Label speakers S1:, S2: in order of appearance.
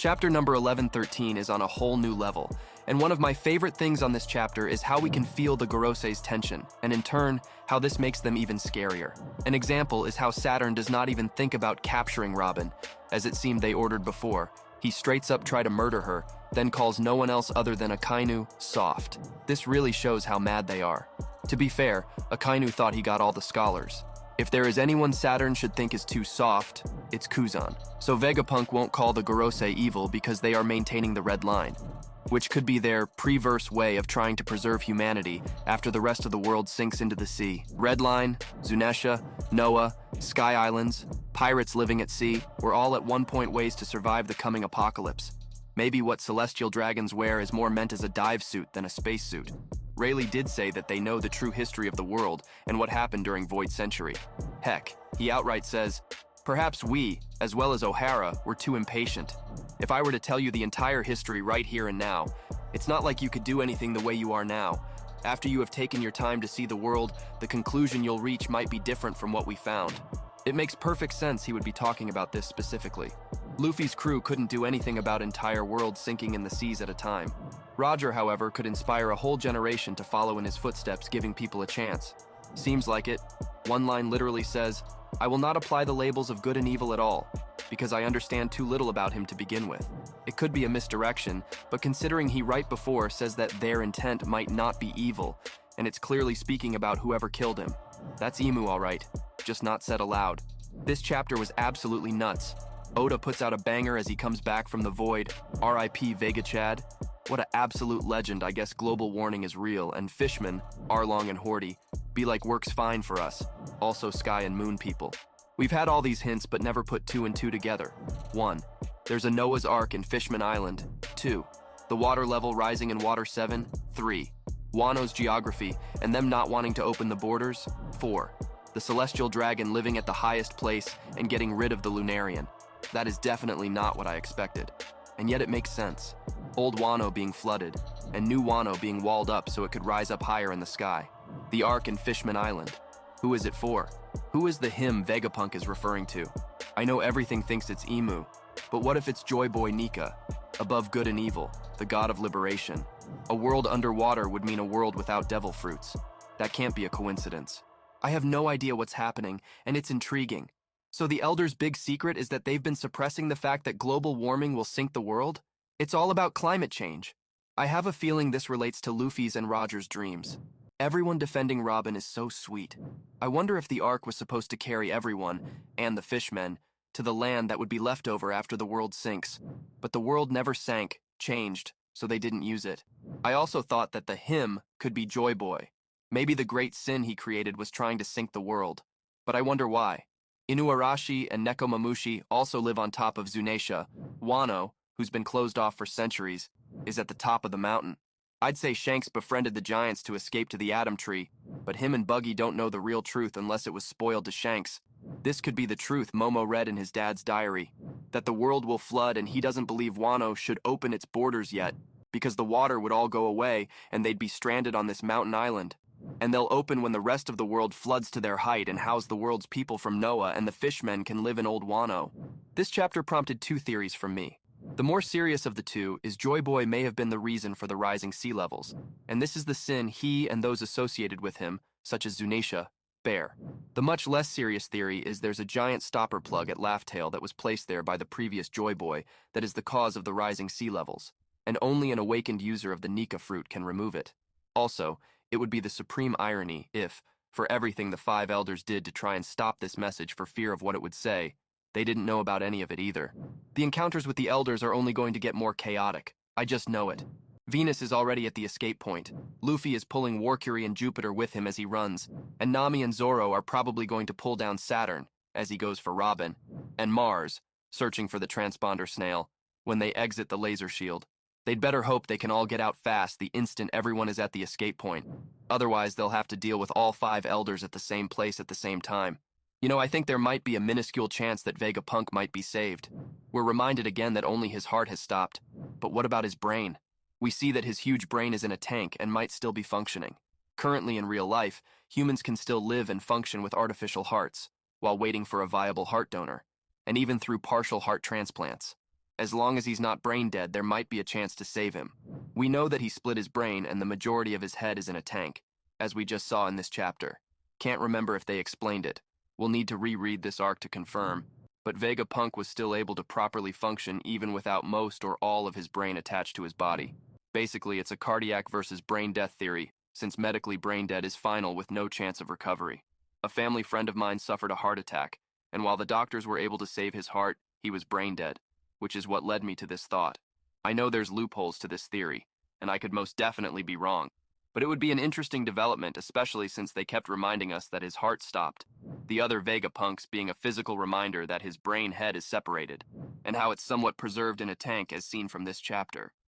S1: Chapter number 1113 is on a whole new level, and one of my favorite things on this chapter is how we can feel the Gorosei's tension, and in turn, how this makes them even scarier. An example is how Saturn does not even think about capturing Robin, as it seemed they ordered before. He straight up tries to murder her, then calls no one else other than Akainu soft. This really shows how mad they are. To be fair, Akainu thought he got all the scholars. If there is anyone Saturn should think is too soft, it's Kuzan. So Vegapunk won't call the Gorosei evil because they are maintaining the red line, which could be their pre-verse way of trying to preserve humanity after the rest of the world sinks into the sea. Red Line, Zunesha, Noah, Sky Islands, pirates living at sea were all at one point ways to survive the coming apocalypse. Maybe what celestial dragons wear is more meant as a dive suit than a spacesuit. Rayleigh did say that they know the true history of the world and what happened during Void Century. Heck, he outright says, "Perhaps we, as well as O'Hara, were too impatient. If I were to tell you the entire history right here and now, it's not like you could do anything the way you are now. After you have taken your time to see the world, the conclusion you'll reach might be different from what we found." It makes perfect sense he would be talking about this specifically. Luffy's crew couldn't do anything about entire worlds sinking in the seas at a time. Roger, however, could inspire a whole generation to follow in his footsteps, giving people a chance. Seems like it. One line literally says, "I will not apply the labels of good and evil at all, because I understand too little about him to begin with." It could be a misdirection, but considering he right before says that their intent might not be evil, and it's clearly speaking about whoever killed him. That's Emu all right, just not said aloud. This chapter was absolutely nuts. Oda puts out a banger as he comes back from the void, RIP Vega Chad. What an absolute legend. I guess global warming is real, and fishmen, Arlong and Horty, be like works fine for us. Also sky and moon people. We've had all these hints but never put two and two together. 1. There's a Noah's Ark in Fishman Island. 2. The water level rising in Water 7. 3. Wano's geography and them not wanting to open the borders. 4. The celestial dragon living at the highest place and getting rid of the Lunarian. That is definitely not what I expected. And yet it makes sense. Old Wano being flooded, and new Wano being walled up so it could rise up higher in the sky. The Ark in Fishman Island. Who is it for? Who is the him Vegapunk is referring to? I know everything thinks it's Emu, but what if it's Joy Boy Nika? Above good and evil, the god of liberation. A world underwater would mean a world without devil fruits. That can't be a coincidence. I have no idea what's happening, and it's intriguing. So the Elders' big secret is that they've been suppressing the fact that global warming will sink the world? It's all about climate change. I have a feeling this relates to Luffy's and Roger's dreams. Everyone defending Robin is so sweet. I wonder if the Ark was supposed to carry everyone, and the fishmen, to the land that would be left over after the world sinks. But the world never sank, changed, so they didn't use it. I also thought that the him could be Joy Boy. Maybe the great sin he created was trying to sink the world. But I wonder why. Inuarashi and Nekomamushi also live on top of Zunesha. Wano, who's been closed off for centuries, is at the top of the mountain. I'd say Shanks befriended the giants to escape to the Atom Tree, but him and Buggy don't know the real truth unless it was spoiled to Shanks. This could be the truth Momo read in his dad's diary, that the world will flood and he doesn't believe Wano should open its borders yet, because the water would all go away and they'd be stranded on this mountain island. And they'll open when the rest of the world floods to their height and house the world's people from Noah, and the fishmen can live in Old Wano. This chapter prompted two theories from me. The more serious of the two is Joy Boy may have been the reason for the rising sea levels, and this is the sin he and those associated with him, such as Zunesha, bear. The much less serious theory is there's a giant stopper plug at Laugh-Tale that was placed there by the previous Joy Boy that is the cause of the rising sea levels, and only an awakened user of the Nika fruit can remove it. Also, it would be the supreme irony if, for everything the five elders did to try and stop this message for fear of what it would say, they didn't know about any of it either. The encounters with the elders are only going to get more chaotic. I just know it. Venus is already at the escape point. Luffy is pulling Warcury and Jupiter with him as he runs, and Nami and Zoro are probably going to pull down Saturn as he goes for Robin, and Mars, searching for the transponder snail, when they exit the laser shield. They'd better hope they can all get out fast the instant everyone is at the escape point. Otherwise, they'll have to deal with all five elders at the same place at the same time. You know, I think there might be a minuscule chance that Vegapunk might be saved. We're reminded again that only his heart has stopped. But what about his brain? We see that his huge brain is in a tank and might still be functioning. Currently in real life, humans can still live and function with artificial hearts, while waiting for a viable heart donor, and even through partial heart transplants. As long as he's not brain dead, there might be a chance to save him. We know that he split his brain and the majority of his head is in a tank, as we just saw in this chapter. Can't remember if they explained it. We'll need to reread this arc to confirm, but Vegapunk was still able to properly function even without most or all of his brain attached to his body. Basically, it's a cardiac versus brain death theory, since medically brain dead is final with no chance of recovery. A family friend of mine suffered a heart attack, and while the doctors were able to save his heart, he was brain dead, which is what led me to this thought. I know there's loopholes to this theory, and I could most definitely be wrong, but it would be an interesting development, especially since they kept reminding us that his heart stopped, the other Vegapunks being a physical reminder that his brain head is separated, and how it's somewhat preserved in a tank as seen from this chapter.